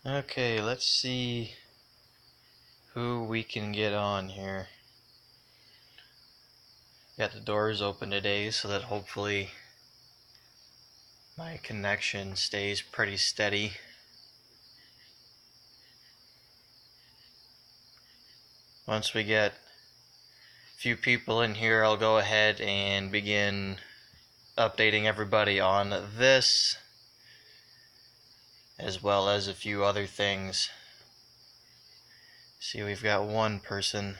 Okay, let's see who we can get on here. Got the doors open today so that hopefully my connection stays pretty steady. Once we get a few people in here, I'll go ahead and begin updating everybody on this, as well as a few other things. See, we've got one person.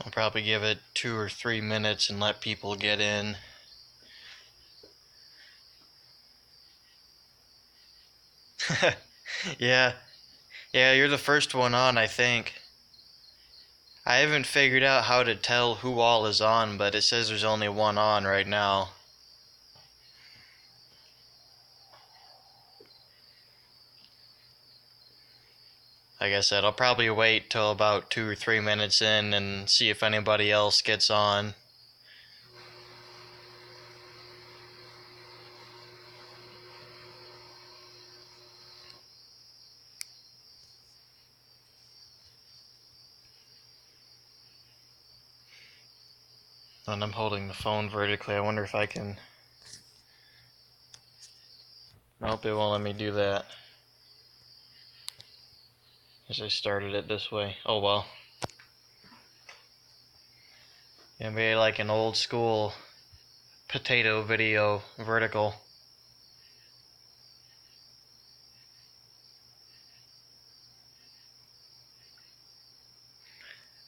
I'll probably give it 2 or 3 minutes and let people get in. Yeah, you're the first one on, I think. I haven't figured out how to tell who all is on, but it says there's only one on right now. Like I said, I'll probably wait till about 2 or 3 minutes in and see if anybody else gets on. And I'm holding the phone vertically. I wonder if I can... Nope, it won't let me do that. As I started it this way. Oh well. Maybe like an old school potato video vertical.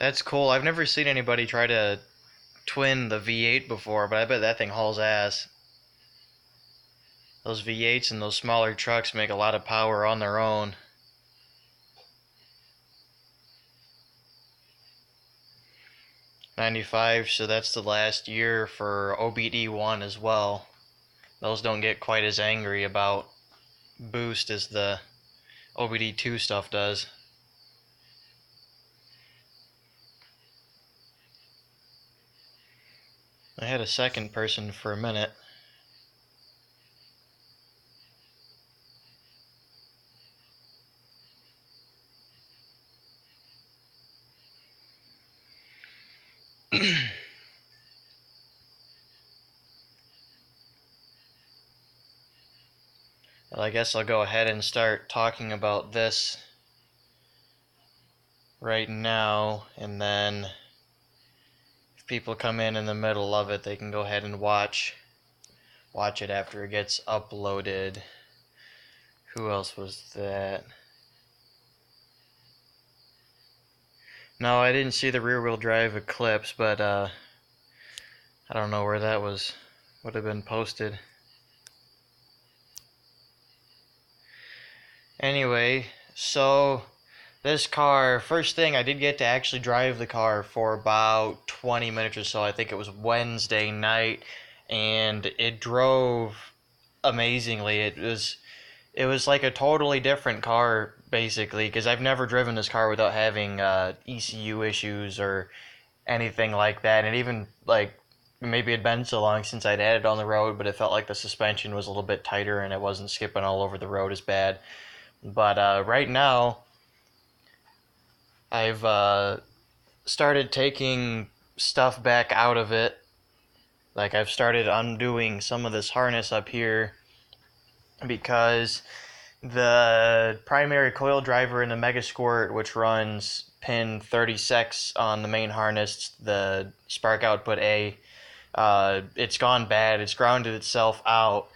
That's cool. I've never seen anybody try to twin the V8 before, but I bet that thing hauls ass. Those V8s and those smaller trucks make a lot of power on their own. '95, so that's the last year for OBD1 as well. Those don't get quite as angry about boost as the OBD2 stuff does. I had a second person for a minute. Well, I guess I'll go ahead and start talking about this right now, and then if people come in the middle of it, they can go ahead and watch it after it gets uploaded. Who else was that? No, I didn't see the rear-wheel drive Eclipse, but I don't know where that would have been posted. Anyway, so this car, first thing, I did get to actually drive the car for about 20 minutes or so. I think it was Wednesday night, and it drove amazingly. It was like a totally different car, basically, because I've never driven this car without having ECU issues or anything like that. And even, like, maybe it had been so long since I'd had it on the road, but it felt like the suspension was a little bit tighter and it wasn't skipping all over the road as bad. But right now, I've started taking stuff back out of it. Like, I've started undoing some of this harness up here because the primary coil driver in the Megasquirt, which runs pin 36 on the main harness, the spark output A, it's gone bad. It's grounded itself out,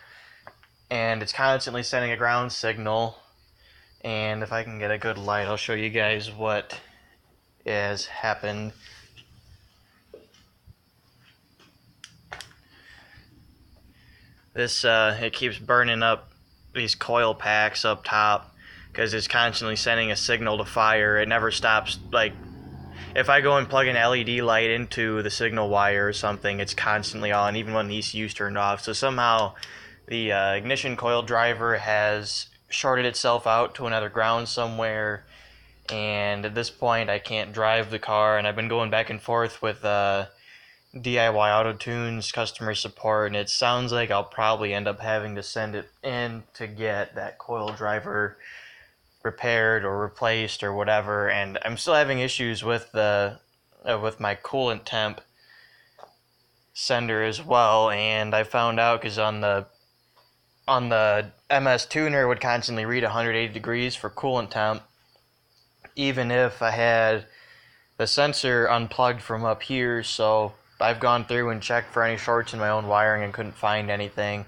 and it's constantly sending a ground signal. And if I can get a good light, I'll show you guys what has happened. This it keeps burning up these coil packs up top because it's constantly sending a signal to fire. It never stops. Like, if I go and plug an LED light into the signal wire or something, it's constantly on, even when the ECU's turned off. So somehow the ignition coil driver has shorted itself out to another ground somewhere, and at this point I can't drive the car, and I've been going back and forth with DIY Auto Tunes customer support, and it sounds like I'll probably end up having to send it in to get that coil driver repaired or replaced or whatever. And I'm still having issues with the with my coolant temp sender as well. And I found out because on the MS tuner it would constantly read 180 degrees for coolant temp, even if I had the sensor unplugged from up here. So I've gone through and checked for any shorts in my own wiring and couldn't find anything.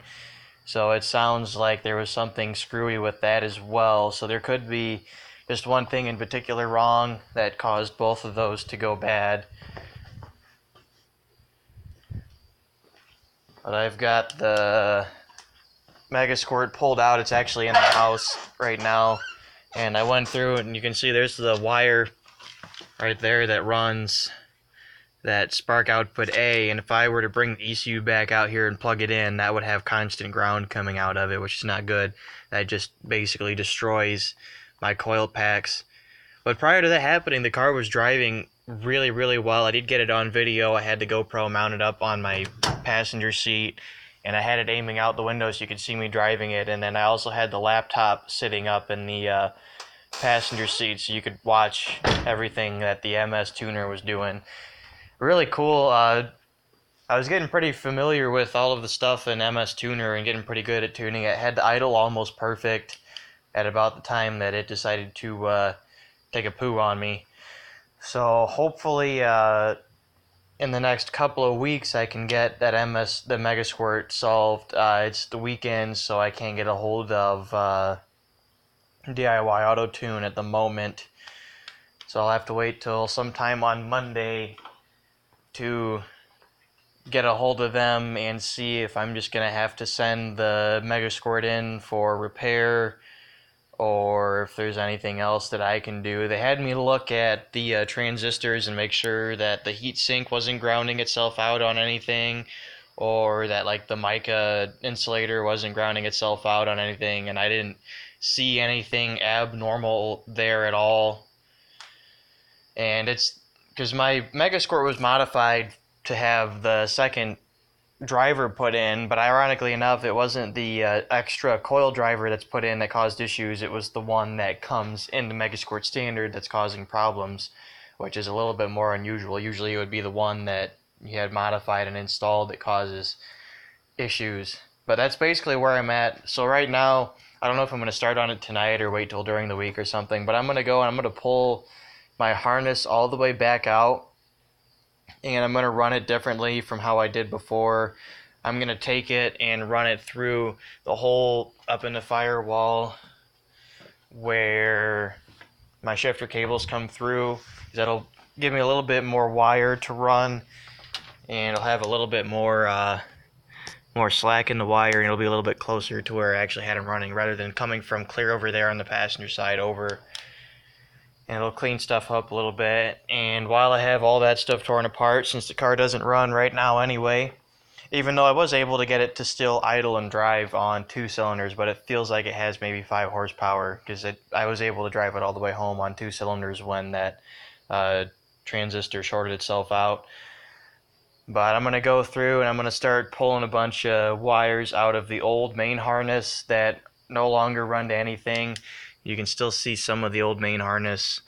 So it sounds like there was something screwy with that as well. So there could be just one thing in particular wrong that caused both of those to go bad. But I've got the Megasquirt pulled out. It's actually in the house right now. And I went through it, and you can see there's the wire right there that runs that spark output A, and if I were to bring the ECU back out here and plug it in, that would have constant ground coming out of it, which is not good. That just basically destroys my coil packs. But prior to that happening, the car was driving really, really well. I did get it on video. I had the GoPro mounted up on my passenger seat, and I had it aiming out the window so you could see me driving it, and then I also had the laptop sitting up in the passenger seat so you could watch everything that the MS tuner was doing. Really cool. I was getting pretty familiar with all of the stuff in MS Tuner and getting pretty good at tuning it. Had the idle almost perfect at about the time that it decided to take a poo on me. So hopefully in the next couple of weeks I can get that the Megasquirt solved. It's the weekend, so I can't get a hold of DIY Auto Tune at the moment. So I'll have to wait till sometime on Monday to get a hold of them and see if I'm just going to have to send the Megasquirt in for repair or if there's anything else that I can do. They had me look at the transistors and make sure that the heatsink wasn't grounding itself out on anything, or that like the mica insulator wasn't grounding itself out on anything, and I didn't see anything abnormal there at all. And it's because my Megasquirt was modified to have the second driver put in, but ironically enough, it wasn't the extra coil driver that's put in that caused issues. It was the one that comes in the Megasquirt standard that's causing problems, which is a little bit more unusual. Usually it would be the one that you had modified and installed that causes issues. But that's basically where I'm at. So right now, I don't know if I'm going to start on it tonight or wait till during the week or something, but I'm going to go and I'm going to pull my harness all the way back out, and I'm going to run it differently from how I did before. I'm going to take it and run it through the hole up in the firewall where my shifter cables come through. That'll give me a little bit more wire to run, and it'll have a little bit more slack in the wire, and it'll be a little bit closer to where I actually had them running rather than coming from clear over there on the passenger side over. And it'll clean stuff up a little bit. And while I have all that stuff torn apart, since the car doesn't run right now anyway, even though I was able to get it to still idle and drive on 2 cylinders, but it feels like it has maybe 5 horsepower because I was able to drive it all the way home on 2 cylinders when that transistor shorted itself out. But I'm going to go through and I'm going to start pulling a bunch of wires out of the old main harness that no longer run to anything. You can still see some of the old main harness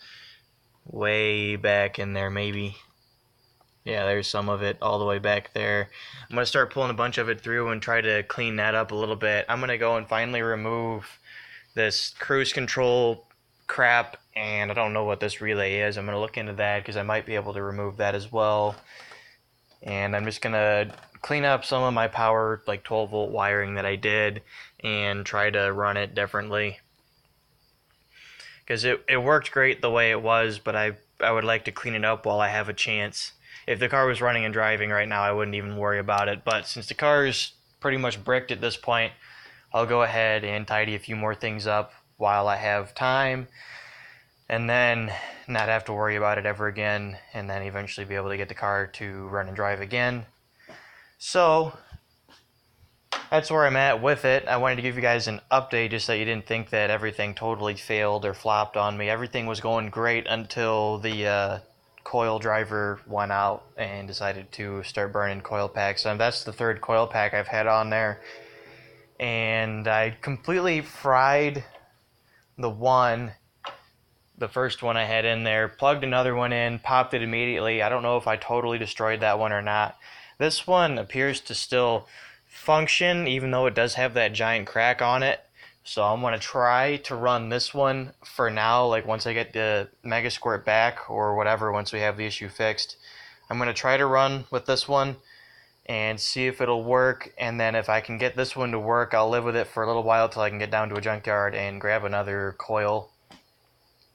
way back in there, maybe. Yeah, there's some of it all the way back there. I'm going to start pulling a bunch of it through and try to clean that up a little bit. I'm going to go and finally remove this cruise control crap, and I don't know what this relay is. I'm going to look into that because I might be able to remove that as well. And I'm just going to clean up some of my power, like 12-volt wiring that I did, and try to run it differently. Because it worked great the way it was, but I would like to clean it up while I have a chance. If the car was running and driving right now, I wouldn't even worry about it. But since the car is pretty much bricked at this point, I'll go ahead and tidy a few more things up while I have time. and then not have to worry about it ever again, and then eventually be able to get the car to run and drive again. So that's where I'm at with it. I wanted to give you guys an update just so you didn't think that everything totally failed or flopped on me. Everything was going great until the coil driver went out and decided to start burning coil packs. And that's the third coil pack I've had on there. And I completely fried the first one I had in there, plugged another one in, popped it immediately. I don't know if I totally destroyed that one or not. This one appears to still function, even though it does have that giant crack on it. So I'm going to try to run this one for now, like once I get the Megasquirt back or whatever, once we have the issue fixed. I'm going to try to run with this one and see if it'll work, and then if I can get this one to work, I'll live with it for a little while till I can get down to a junkyard and grab another coil.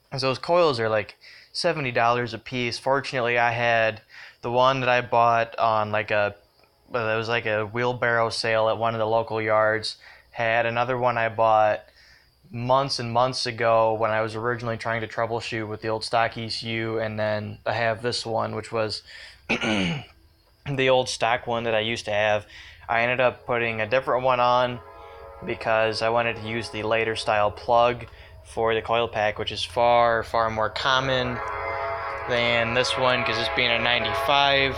Because those coils are like $70 a piece. Fortunately, I had the one that I bought on it was like a wheelbarrow sale at one of the local yards. Had another one I bought months and months ago when I was originally trying to troubleshoot with the old stock ECU, and then I have this one, which was the old stock one that I used to have. I ended up putting a different one on because I wanted to use the later style plug for the coil pack, which is far more common than this one, because this being a 95,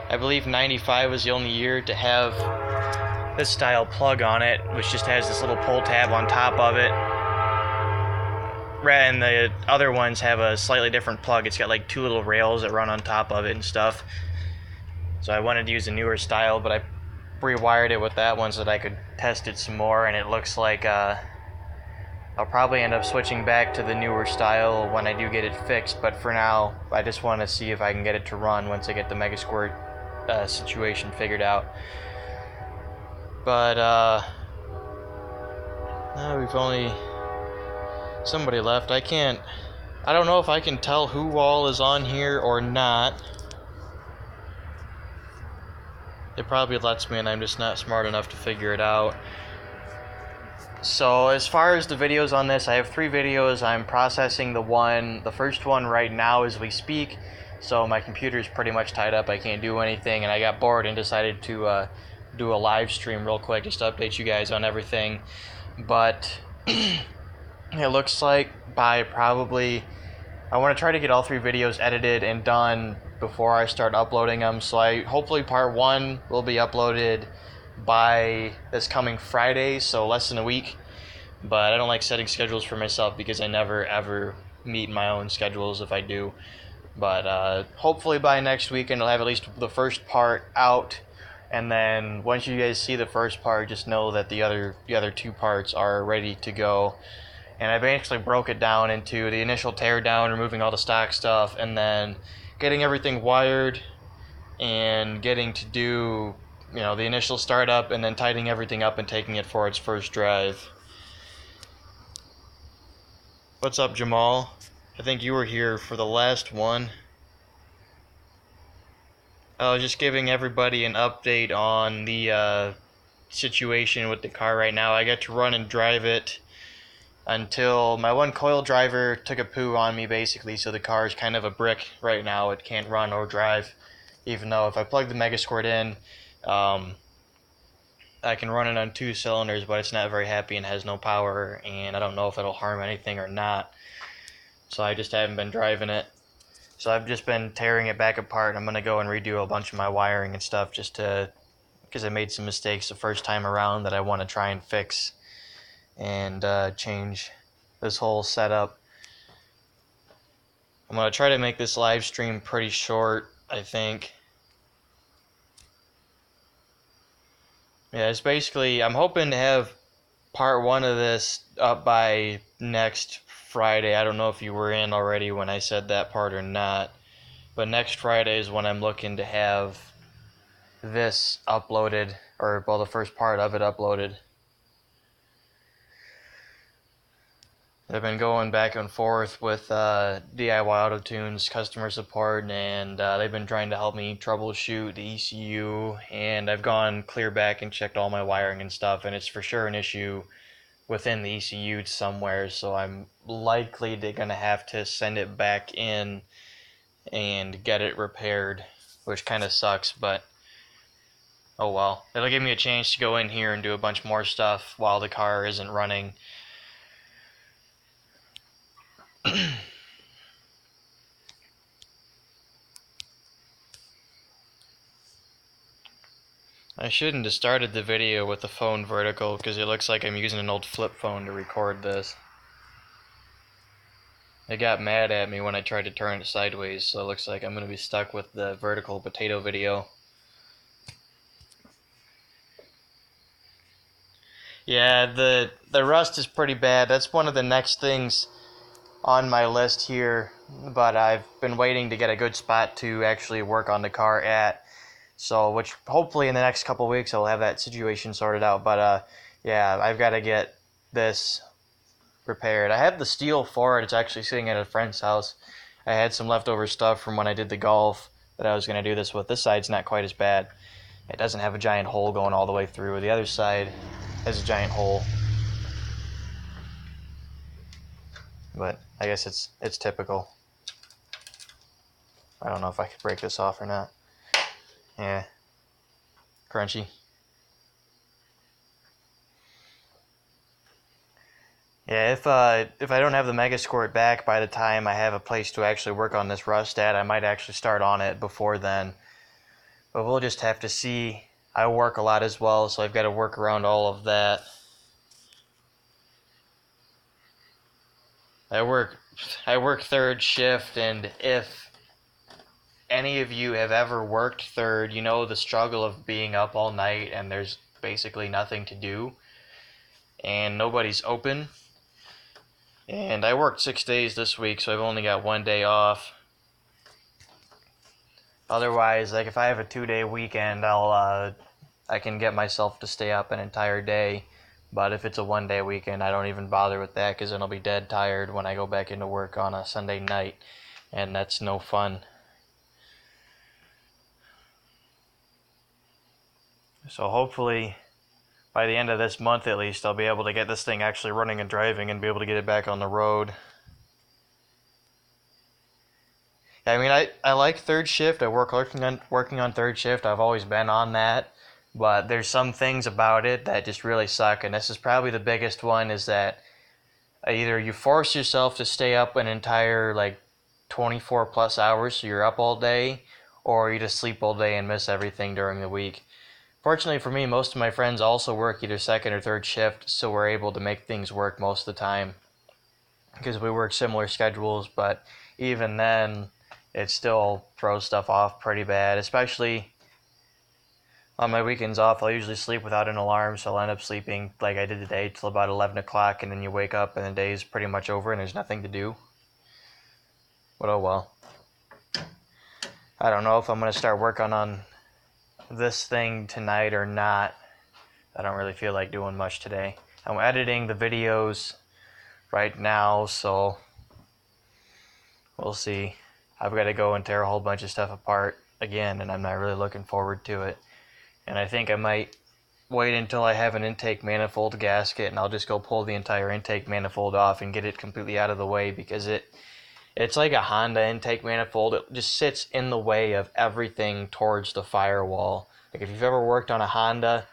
I believe 95 was the only year to have this style plug on it, which just has this little pull tab on top of it. And the other ones have a slightly different plug. It's got like two little rails that run on top of it and stuff. So I wanted to use a newer style, but I rewired it with that one so that I could test it some more, and it looks like I'll probably end up switching back to the newer style when I do get it fixed, but for now, I just want to see if I can get it to run once I get the Megasquirt situation figured out. But, we've only... somebody left. I don't know if I can tell who all is on here or not. It probably lets me, and I'm just not smart enough to figure it out. So as far as the videos on this, I have 3 videos. I'm processing the first one right now as we speak. So my computer's pretty much tied up. I can't do anything, and I got bored and decided to do a live stream real quick just to update you guys on everything. But it looks like I want to try to get all 3 videos edited and done before I start uploading them. So hopefully part 1 will be uploaded by this coming Friday, so less than a week. But I don't like setting schedules for myself because I never ever meet my own schedules if I do. But hopefully by next weekend I'll have at least the first part out, and then once you guys see the first part, just know that the other 2 parts are ready to go. And I basically broke it down into the initial tear down, removing all the stock stuff, and then getting everything wired and getting to do the initial startup, and then tightening everything up and taking it for its first drive. What's up, Jamal? I think you were here for the last one. I was just giving everybody an update on the situation with the car right now. I got to run and drive it until my one coil driver took a poo on me, basically, so the car is kind of a brick right now. It can't run or drive, even though if I plug the Megasquirt in, I can run it on 2 cylinders, but it's not very happy and has no power, and I don't know if it'll harm anything or not. So I just haven't been driving it. So I've just been tearing it back apart. I'm going to go and redo a bunch of my wiring and stuff because I made some mistakes the first time around that I want to try and fix and change this whole setup. I'm going to try to make this live stream pretty short, I think. Yeah, it's basically, I'm hoping to have part 1 of this up by next Friday. I don't know if you were in already when I said that part or not, but next Friday is when I'm looking to have this uploaded, or well, the first part of it uploaded. I've been going back and forth with DIY Auto Tunes customer support, and they've been trying to help me troubleshoot the ECU, and I've gone clear back and checked all my wiring and stuff, and it's for sure an issue within the ECU somewhere, so I'm likely gonna have to send it back in and get it repaired, which kind of sucks, but oh well. It'll give me a chance to go in here and do a bunch more stuff while the car isn't running. I shouldn't have started the video with the phone vertical because it looks like I'm using an old flip phone to record this. It got mad at me when I tried to turn it sideways, so it looks like I'm going to be stuck with the vertical potato video. Yeah, the rust is pretty bad. That's one of the next things on my list here, but I've been waiting to get a good spot to actually work on the car at. So, which hopefully in the next couple weeks I'll have that situation sorted out. But yeah, I've got to get this repaired. I have the steel for it. It's actually sitting at a friend's house. I had some leftover stuff from when I did the golf that I was going to do this with. This side's not quite as bad. It doesn't have a giant hole going all the way through. The other side has a giant hole. But I guess it's typical. I don't know if I could break this off or not. Yeah. Crunchy. Yeah, if I don't have the Megasquirt back by the time I have a place to actually work on this rust at, I might actually start on it before then. But we'll just have to see. I work a lot as well, so I've got to work around all of that. I work third shift, and if any of you have ever worked third, you know the struggle of being up all night and there's basically nothing to do and nobody's open. And I worked 6 days this week, so I've only got 1 day off. Otherwise, like if I have a 2-day weekend, I can get myself to stay up an entire day. But if it's a 1-day weekend, I don't even bother with that because then I'll be dead tired when I go back into work on a Sunday night, and that's no fun. So hopefully, by the end of this month at least, I'll be able to get this thing actually running and driving and be able to get it back on the road. I mean, I like third shift. I working on third shift. I've always been on that. But there's some things about it that just really suck. And this is probably the biggest one, is that either you force yourself to stay up an entire, 24 plus hours, so you're up all day, or you just sleep all day and miss everything during the week. Fortunately for me, most of my friends also work either second or third shift, so we're able to make things work most of the time because we work similar schedules, but even then, it still throws stuff off pretty bad, especially on my weekends off. I'll usually sleep without an alarm, so I'll end up sleeping like I did today till about 11 o'clock, and then you wake up and the day is pretty much over and there's nothing to do. But oh well. I don't know if I'm going to start working on this thing tonight or not. I don't really feel like doing much today. I'm editing the videos right now, so we'll see. I've got to go and tear a whole bunch of stuff apart again, and I'm not really looking forward to it. And I think I might wait until I have an intake manifold gasket, and I'll just go pull the entire intake manifold off and get it completely out of the way, because it's like a Honda intake manifold. It just sits in the way of everything towards the firewall. Like if you've ever worked on a Honda,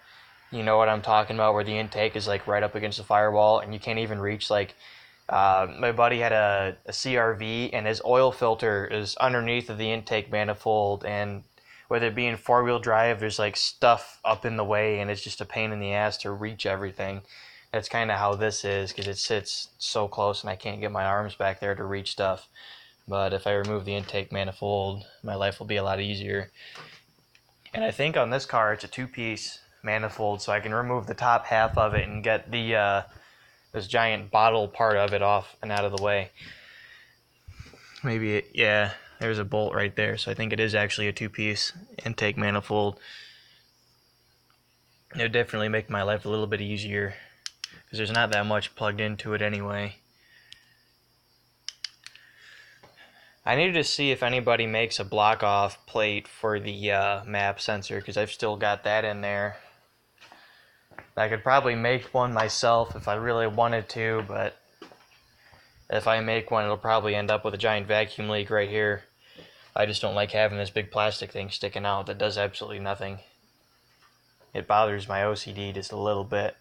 you know what I'm talking about, where the intake is like right up against the firewall and you can't even reach. My buddy had a CRV, and his oil filter is underneath of the intake manifold, and with it being four-wheel drive, there's like stuff up in the way, and it's just a pain in the ass to reach everything. That's kind of how this is, because it sits so close and I can't get my arms back there to reach stuff. But if I remove the intake manifold, my life will be a lot easier. And I think on this car it's a two-piece manifold, so I can remove the top half of it and get the this giant bottle part of it off and out of the way. Yeah, there's a bolt right there, so I think it is actually a two-piece intake manifold. It would definitely make my life a little bit easier, because there's not that much plugged into it anyway. I needed to see if anybody makes a block-off plate for the map sensor, because I've still got that in there. I could probably make one myself if I really wanted to, but if I make one, it'll probably end up with a giant vacuum leak right here. I just don't like having this big plastic thing sticking out that does absolutely nothing. It bothers my OCD just a little bit.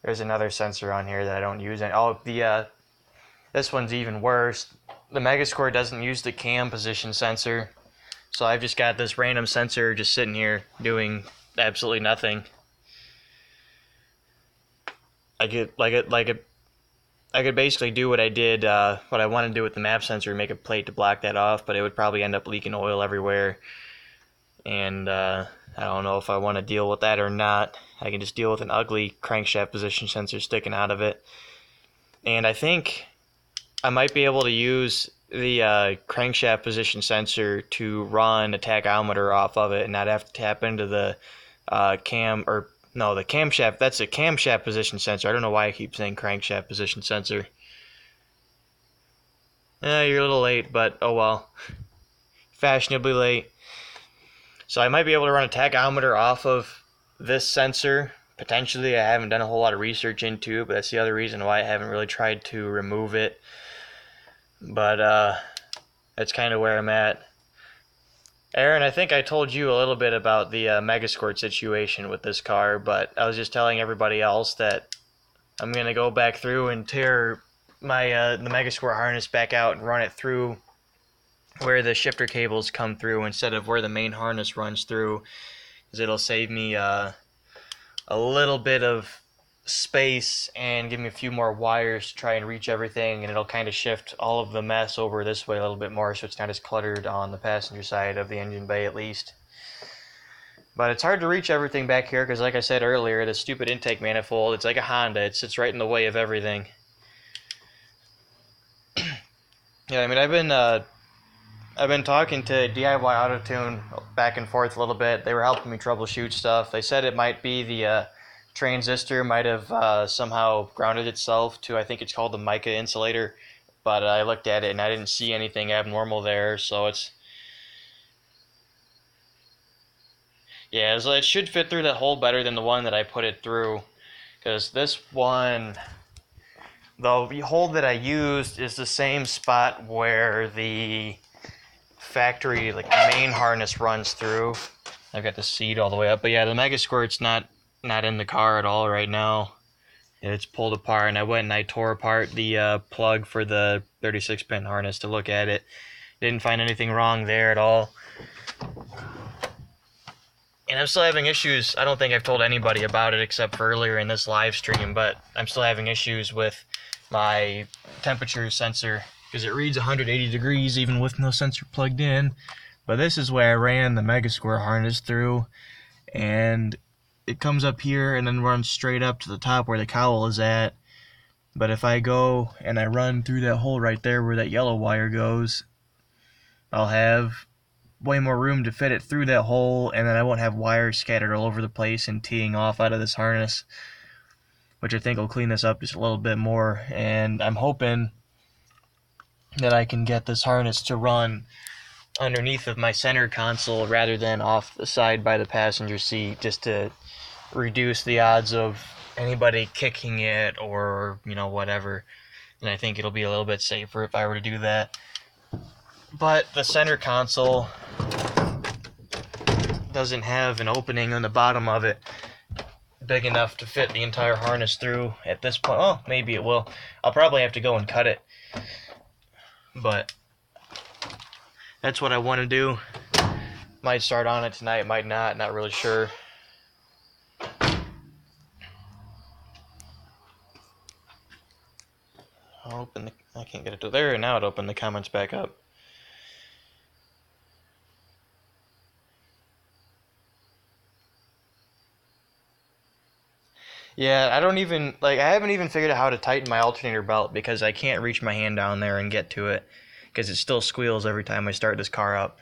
There's another sensor on here that I don't use. This one's even worse. The Megasquirt doesn't use the cam position sensor, so I've just got this random sensor just sitting here doing absolutely nothing. I could basically do what I did, what I wanted to do with the map sensor and make a plate to block that off, but it would probably end up leaking oil everywhere. And I don't know if I want to deal with that or not. I can just deal with an ugly crankshaft position sensor sticking out of it. And I think I might be able to use the crankshaft position sensor to run a tachometer off of it and not have to tap into the the camshaft. That's a camshaft position sensor. I don't know why I keep saying crankshaft position sensor. You're a little late, but oh well. Fashionably late. So I might be able to run a tachometer off of this sensor. Potentially, I haven't done a whole lot of research into it, but that's the other reason why I haven't really tried to remove it. But that's kind of where I'm at. Aaron, I think I told you a little bit about the Megasquirt situation with this car, but I was just telling everybody else that I'm going to go back through and tear my the Megasquirt harness back out and run it through where the shifter cables come through instead of where the main harness runs through, because it'll save me a little bit of space and give me a few more wires to try and reach everything, and it'll kind of shift all of the mess over this way a little bit more so it's not as cluttered on the passenger side of the engine bay at least. But it's hard to reach everything back here because, like I said earlier, the stupid intake manifold, it's like a Honda. It sits right in the way of everything. Yeah, I mean, I've been talking to DIY Autotune back and forth a little bit. They were helping me troubleshoot stuff. They said it might be the transistor might have somehow grounded itself to, I think it's called the mica insulator, but I looked at it and I didn't see anything abnormal there, so it should fit through that hole better than the one that I put it through, because this one, the hole that I used is the same spot where the factory main harness runs through. I've got the seat all the way up, but yeah, the Megasquirt's not in the car at all right now. It's pulled apart, and I went and I tore apart the plug for the 36-pin harness to look at it. Didn't find anything wrong there at all. And I'm still having issues. I don't think I've told anybody about it except for earlier in this live stream, but I'm still having issues with my temperature sensor because it reads 180 degrees even with no sensor plugged in. But this is where I ran the Megasquirt harness through, and it comes up here and then runs straight up to the top where the cowl is at. But if I go and I run through that hole right there where that yellow wire goes, I'll have way more room to fit it through that hole, and then I won't have wires scattered all over the place and teeing off out of this harness, which I think will clean this up just a little bit more. And I'm hoping that I can get this harness to run underneath of my center console rather than off the side by the passenger seat, just to reduce the odds of anybody kicking it or whatever. And I think it'll be a little bit safer if I were to do that. But the center console doesn't have an opening on the bottom of it big enough to fit the entire harness through at this point. Oh, maybe it will. I'll probably have to go and cut it. But that's what I want to do. Might start on it tonight, might not really sure. I can't get it to there, and now it opened the comments back up. Yeah, I haven't even figured out how to tighten my alternator belt because I can't reach my hand down there and get to it because it still squeals every time I start this car up.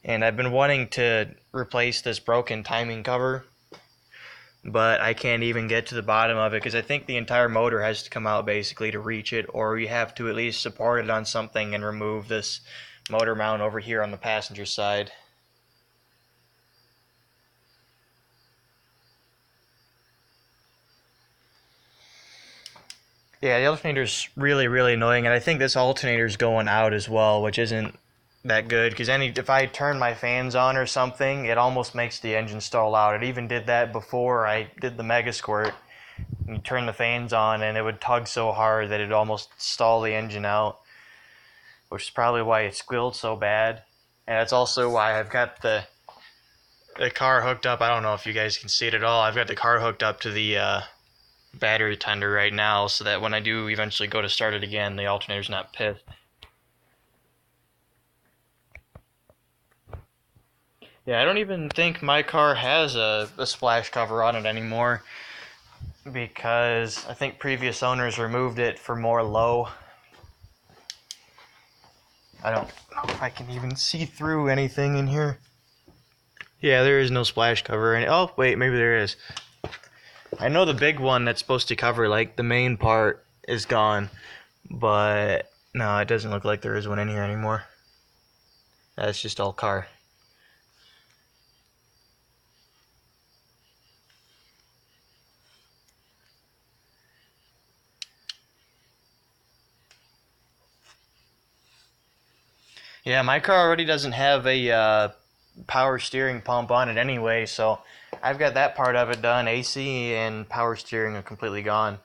And I've been wanting to replace this broken timing cover, but I can't even get to the bottom of it because I think the entire motor has to come out basically to reach it, or you have to at least support it on something and remove this motor mount over here on the passenger side. Yeah, the alternator's really, really annoying, and I think this alternator's going out as well, which isn't that good, because if I turn my fans on or something, it almost makes the engine stall out. It even did that before I did the Megasquirt. You turn the fans on, and it would tug so hard that it'd almost stall the engine out, which is probably why it squealed so bad. And that's also why I've got the car hooked up. I don't know if you guys can see it at all. I've got the car hooked up to the battery tender right now, so that when I do eventually go to start it again, the alternator's not pissed. Yeah, I don't even think my car has a splash cover on it anymore, because I think previous owners removed it for more low. I don't know if I can even see through anything in here. Yeah, there is no splash cover. Oh, wait, maybe there is. I know the big one that's supposed to cover, like, the main part is gone, but no, it doesn't look like there is one in here anymore. That's just all car. Yeah, my car already doesn't have a power steering pump on it anyway, so I've got that part of it done. AC and power steering are completely gone.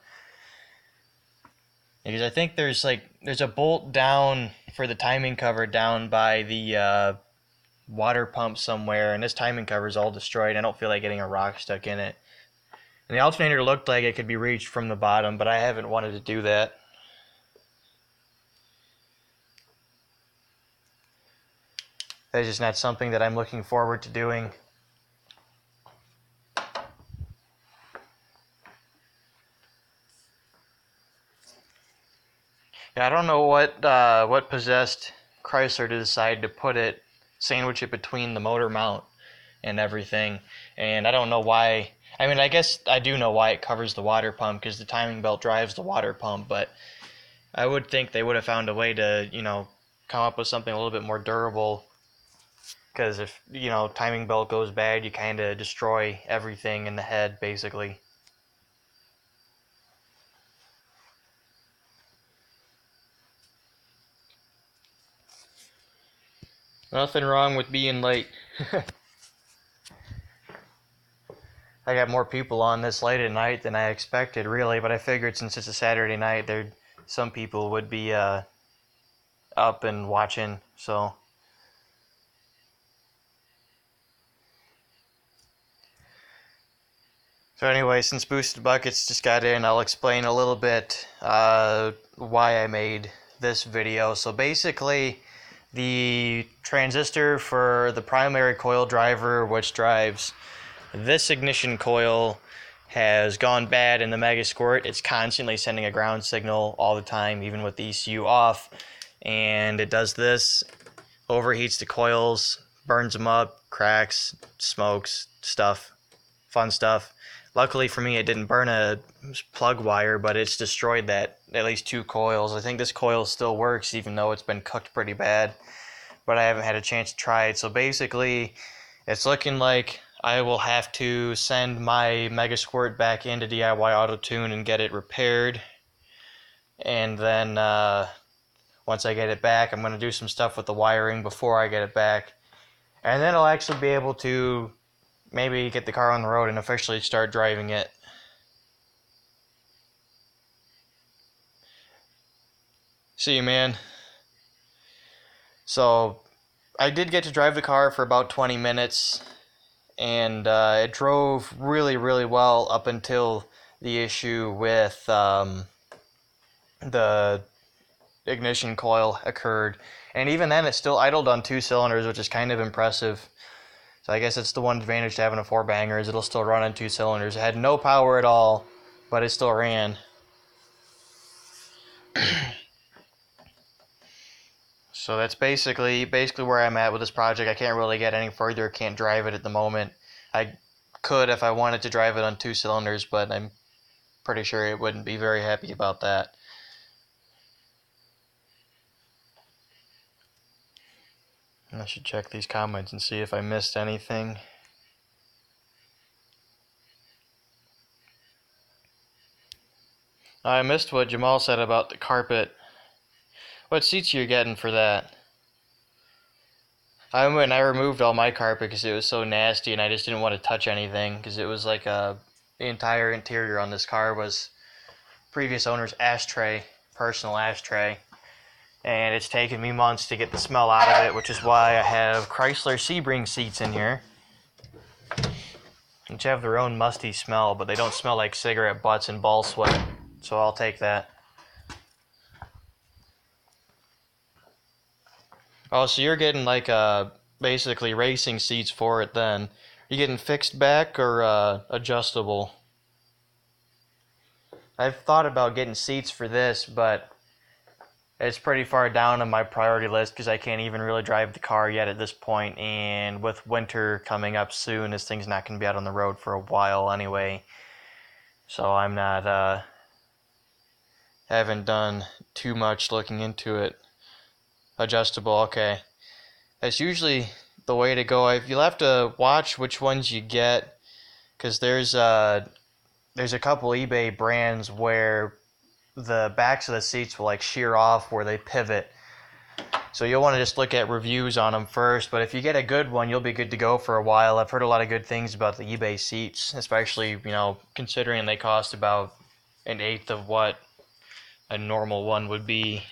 Because I think there's a bolt down for the timing cover down by the water pump somewhere, and this timing cover is all destroyed. I don't feel like getting a rock stuck in it. And the alternator looked like it could be reached from the bottom, but I haven't wanted to do that. That's just not something that I'm looking forward to doing. Yeah, I don't know what possessed Chrysler to decide to sandwich it between the motor mount and everything. And I don't know why. I mean, I guess I do know why it covers the water pump, because the timing belt drives the water pump, but I would think they would have found a way to, come up with something a little bit more durable. Because if, timing belt goes bad, you kind of destroy everything in the head, basically. Nothing wrong with being late. I got more people on this late at night than I expected, really, but I figured since it's a Saturday night, some people would be up and watching, so. So anyway, since Boosted Buckets just got in, I'll explain a little bit why I made this video. So basically, the transistor for the primary coil driver, which drives this ignition coil, has gone bad in the Megasquirt. It's constantly sending a ground signal all the time, even with the ECU off. And it does this, overheats the coils, burns them up, cracks, smokes, stuff, fun stuff. Luckily for me, it didn't burn a plug wire, but it's destroyed at least 2 coils. I think this coil still works, even though it's been cooked pretty bad, but I haven't had a chance to try it. So basically, it's looking like I will have to send my Megasquirt back into DIY Auto Tune and get it repaired. And then once I get it back, I'm going to do some stuff with the wiring before I get it back. And then I'll actually be able to maybe get the car on the road and officially start driving it. See you, man. So, I did get to drive the car for about 20 minutes, and it drove really, really well up until the issue with the ignition coil occurred. And even then, it still idled on 2 cylinders, which is kind of impressive. So I guess it's the one advantage to having a 4-banger, is it'll still run on 2 cylinders. It had no power at all, but it still ran. So that's basically where I'm at with this project. I can't really get any further. Can't drive it at the moment. I could if I wanted to drive it on 2 cylinders, but I'm pretty sure it wouldn't be very happy about that. I should check these comments and see if I missed anything. I missed what Jamal said about the carpet. What seats are you getting for that? I went and I removed all my carpet because it was so nasty and I just didn't want to touch anything because it was like the entire interior on this car was previous owner's ashtray, personal ashtray. And it's taken me months to get the smell out of it, which is why I have Chrysler Sebring seats in here, which have their own musty smell, but they don't smell like cigarette butts and ball sweat, so I'll take that. Oh, so you're getting like basically racing seats for it then. You getting fixed back or adjustable? I've thought about getting seats for this, but it's pretty far down on my priority list because I can't even really drive the car yet at this point, and with winter coming up soon, this thing's not going to be out on the road for a while anyway. So I'm not, haven't done too much looking into it. Adjustable, okay. That's usually the way to go. You'll have to watch which ones you get, because there's a couple eBay brands where the backs of the seats will like shear off where they pivot. So you'll want to just look at reviews on them first, but if you get a good one, you'll be good to go for a while. I've heard a lot of good things about the eBay seats, especially, considering they cost about an eighth of what a normal one would be.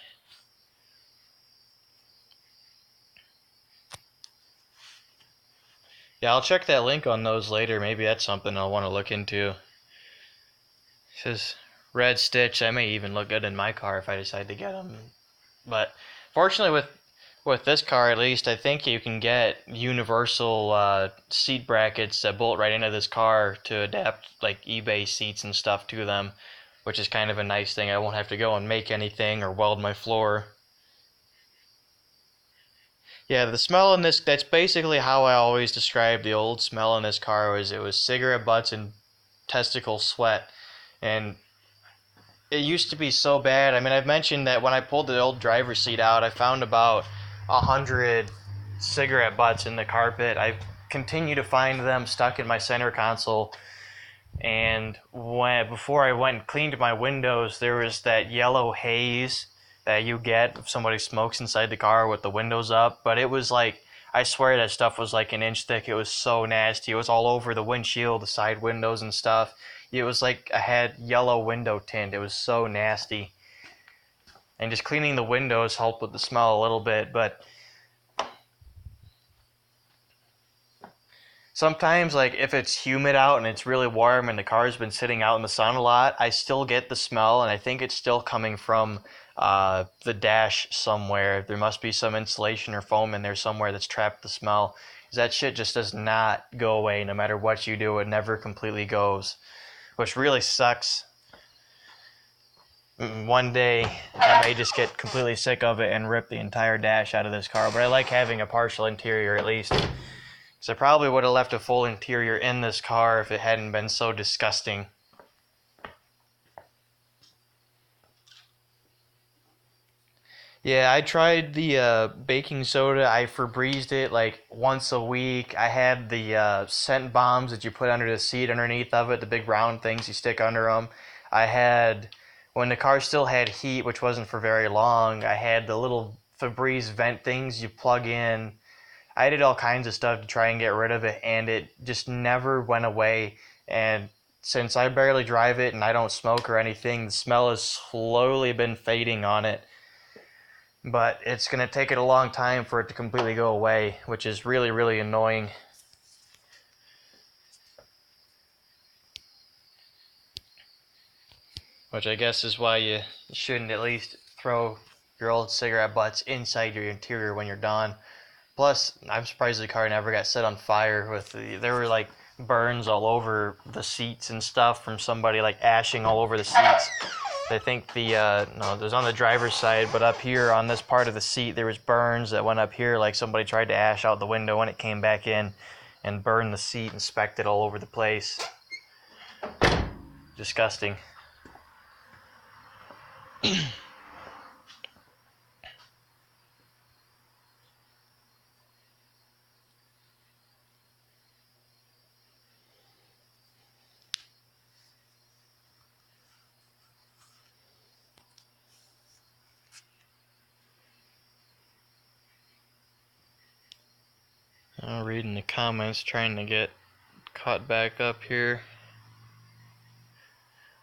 Yeah, I'll check that link on those later. Maybe that's something I'll want to look into. It says red stitch. I may even look good in my car if I decide to get them. But fortunately, with this car at least, I think you can get universal seat brackets that bolt right into this car to adapt like eBay seats and stuff to them, which is kind of a nice thing. I won't have to go and make anything or weld my floor. Yeah, the smell in this, that's basically how I always described the old smell in this car, was it was cigarette butts and testicle sweat. And it used to be so bad. I mean, I've mentioned that when I pulled the old driver's seat out, I found about 100 cigarette butts in the carpet. I continue to find them stuck in my center console. And before I went and cleaned my windows, there was that yellow haze that you get if somebody smokes inside the car with the windows up. But it was like, I swear that stuff was like an inch thick. It was so nasty. It was all over the windshield, the side windows and stuff. It was like I had yellow window tint. It was so nasty. And just cleaning the windows helped with the smell a little bit, but sometimes, like, if it's humid out and it's really warm and the car's been sitting out in the sun a lot, I still get the smell, and I think it's still coming from the dash somewhere. There must be some insulation or foam in there somewhere that's trapped the smell. 'Cause that shit just does not go away no matter what you do. It never completely goes, which really sucks. One day, I may just get completely sick of it and rip the entire dash out of this car, but I like having a partial interior at least. Because I probably would have left a full interior in this car if it hadn't been so disgusting. Yeah, I tried the baking soda. I Febrezed it like once a week. I had the scent bombs that you put under the seat underneath of it, the big round things you stick under them. I had, when the car still had heat, which wasn't for very long, I had the little Febreze vent things you plug in. I did all kinds of stuff to try and get rid of it, and it just never went away. And since I barely drive it and I don't smoke or anything, the smell has slowly been fading on it. But it's going to take it a long time for it to completely go away, which is really, really annoying. Which I guess is why you shouldn't at least throw your old cigarette butts inside your interior when you're done. Plus, I'm surprised the car never got set on fire. There were like burns all over the seats and stuff from somebody like ashing all over the seats. I think no, it was on the driver's side, but up here on this part of the seat, there was burns that went up here, like somebody tried to ash out the window when it came back in and burned the seat and specked it all over the place. Disgusting. I'm reading the comments, trying to get caught back up here.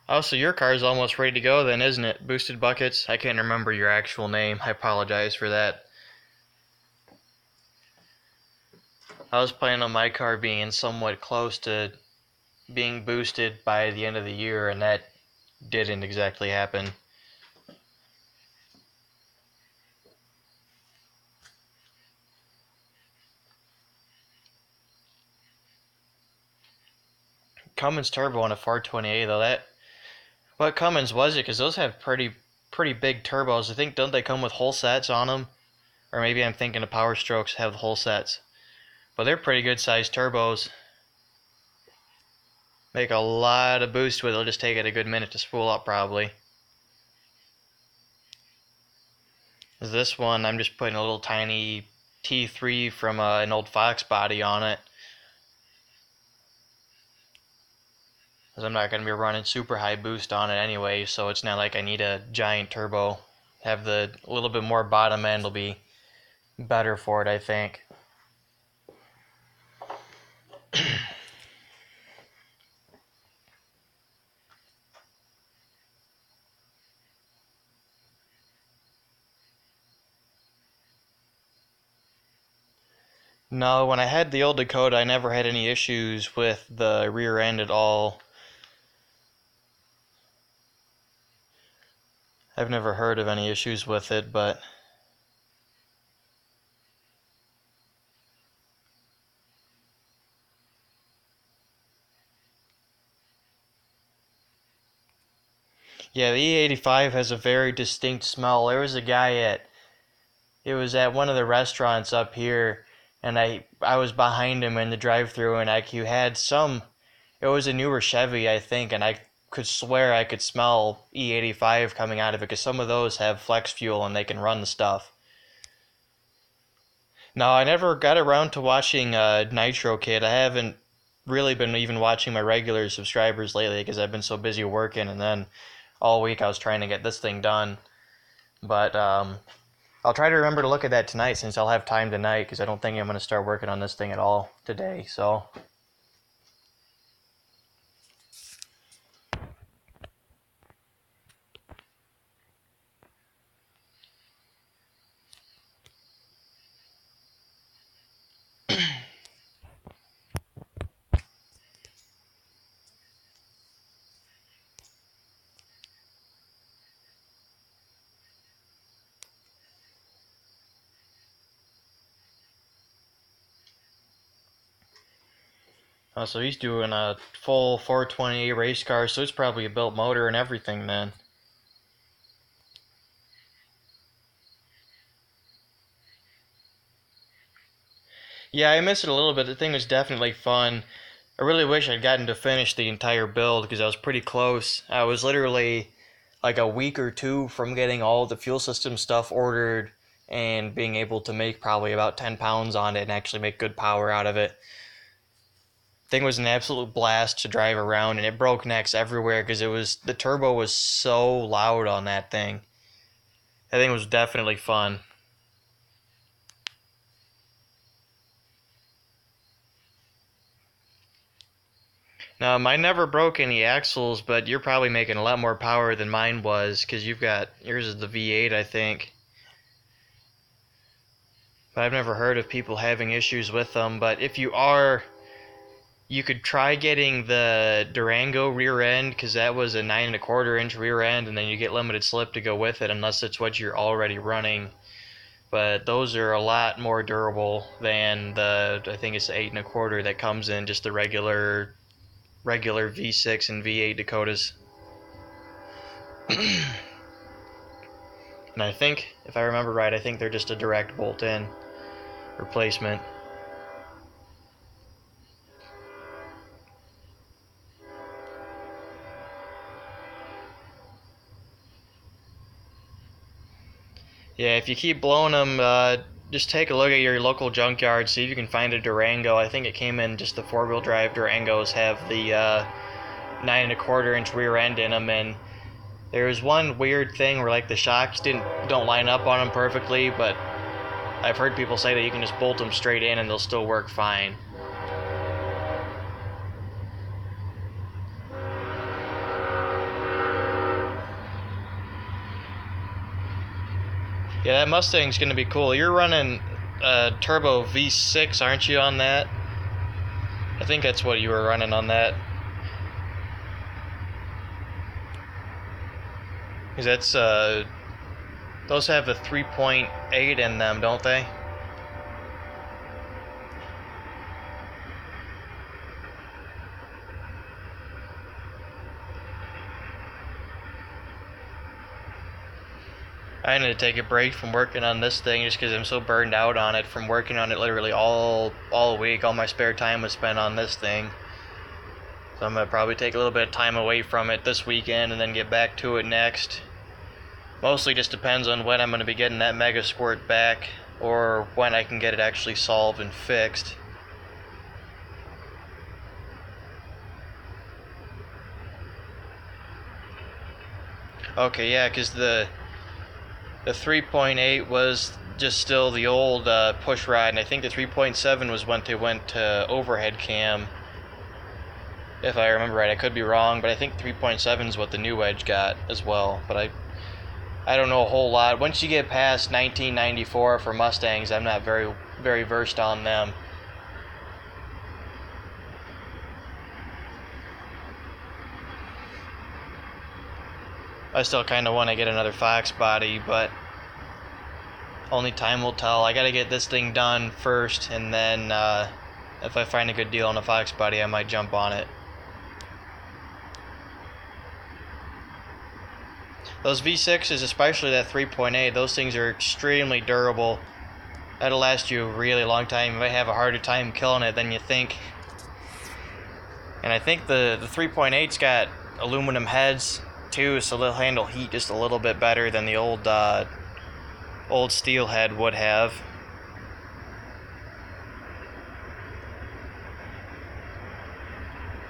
Oh, so your car's almost ready to go then, isn't it? Boosted Buckets? I can't remember your actual name. I apologize for that. I was planning on my car being somewhat close to being boosted by the end of the year, and that didn't exactly happen. Cummins turbo on a 420A though, what Cummins was it? Because those have pretty big turbos. I think, don't they come with whole sets on them? Or maybe I'm thinking of Power Strokes have whole sets. But they're pretty good sized turbos. Make a lot of boost with it. It'll just take it a good minute to spool up probably. This one, I'm just putting a little tiny T3 from an old Fox body on it. Because I'm not going to be running super high boost on it anyway, so it's not like I need a giant turbo. Have the a little bit more bottom end will be better for it, I think. No, when I had the old Dakota, I never had any issues with the rear end at all. I've never heard of any issues with it, but yeah, the E85 has a very distinct smell. There was a guy it was at one of the restaurants up here, and I was behind him in the drive-thru, and he had it was a newer Chevy, I think, and I could swear I could smell E85 coming out of it, because some of those have flex fuel and they can run the stuff. No, I never got around to watching Nitro Kid. I haven't really been even watching my regular subscribers lately because I've been so busy working, and then all week I was trying to get this thing done. But I'll try to remember to look at that tonight since I'll have time tonight, because I don't think I'm going to start working on this thing at all today. So. So he's doing a full 420 race car, so it's probably a built motor and everything then. Yeah, I missed it a little bit. The thing was definitely fun. I really wish I'd gotten to finish the entire build because I was pretty close. I was literally like a week or two from getting all the fuel system stuff ordered and being able to make probably about 10 pounds on it and actually make good power out of it. Thing was an absolute blast to drive around, and it broke necks everywhere because the turbo was so loud on that thing. That thing was definitely fun. Now, mine never broke any axles, but you're probably making a lot more power than mine was because yours is the V8, I think. But I've never heard of people having issues with them. But if you are, you could try getting the Durango rear end, because that was a 9 1/4 inch rear end, and then you get limited slip to go with it unless it's what you're already running. But those are a lot more durable than I think it's the 8 1/4 that comes in just the regular V6 and V8 Dakotas. And I think, if I remember right, I think they're just a direct bolt-in replacement. Yeah, if you keep blowing them, just take a look at your local junkyard, see if you can find a Durango. I think it came in just the 4-wheel drive Durangos have the 9 1/4 inch rear end in them, and there was one weird thing where like the shocks don't line up on them perfectly, but I've heard people say that you can just bolt them straight in and they'll still work fine. Yeah, that Mustang's going to be cool. You're running turbo V6, aren't you, on that? I think that's what you were running on that. Because that's, those have a 3.8 in them, don't they? I need to take a break from working on this thing just because I'm so burned out on it from working on it literally all week. All my spare time was spent on this thing. So I'm going to probably take a little bit of time away from it this weekend and then get back to it next. Mostly just depends on when I'm going to be getting that Megasquirt back or when I can get it actually solved and fixed. Okay, yeah, because the 3.8 was just still the old push rod, and I think the 3.7 was when they went to overhead cam. If I remember right, I could be wrong, but I think 3.7 is what the new Edge got as well. But I don't know a whole lot. Once you get past 1994 for Mustangs, I'm not very versed on them. I still kind of want to get another Fox body, but only time will tell. I gotta get this thing done first, and then if I find a good deal on a Fox body, I might jump on it. Those V6s, especially that 3.8, those things are extremely durable. That'll last you a really long time. You might have a harder time killing it than you think. And I think the 3.8's got aluminum heads too, so they'll handle heat just a little bit better than the old steel head would have.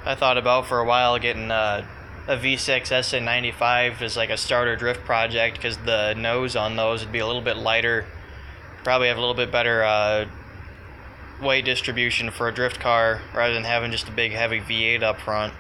I thought about for a while getting a V6 SN95 as like a starter drift project because the nose on those would be a little bit lighter. Probably have a little bit better weight distribution for a drift car rather than having just a big heavy V8 up front.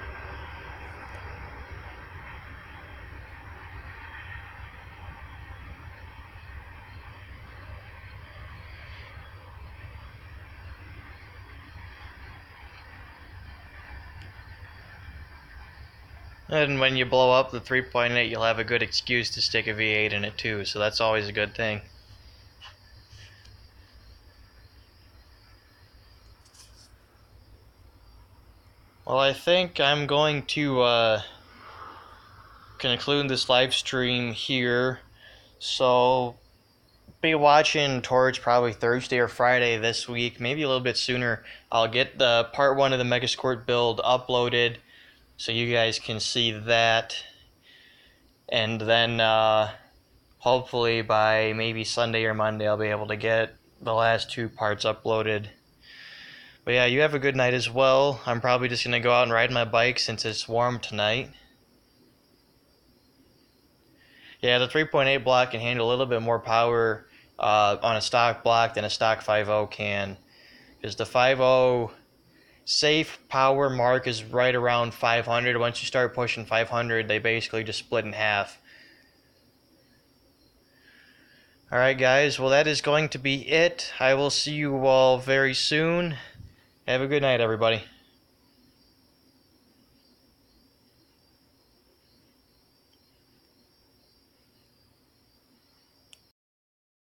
And when you blow up the 3.8, you'll have a good excuse to stick a V8 in it too, so that's always a good thing. Well, I think I'm going to conclude this live stream here, so be watching towards probably Thursday or Friday this week, maybe a little bit sooner. I'll get the part 1 of the Megasquirt build uploaded so you guys can see that, and then hopefully by maybe Sunday or Monday I'll be able to get the last 2 parts uploaded. But yeah, you have a good night as well. I'm probably just going to go out and ride my bike since it's warm tonight. Yeah, the 3.8 block can handle a little bit more power on a stock block than a stock 5.0 can. Because the 5.0 safe power mark is right around 500. Once you start pushing 500, they basically just split in half. Alright guys, well that is going to be it. I will see you all very soon. Have a good night, everybody.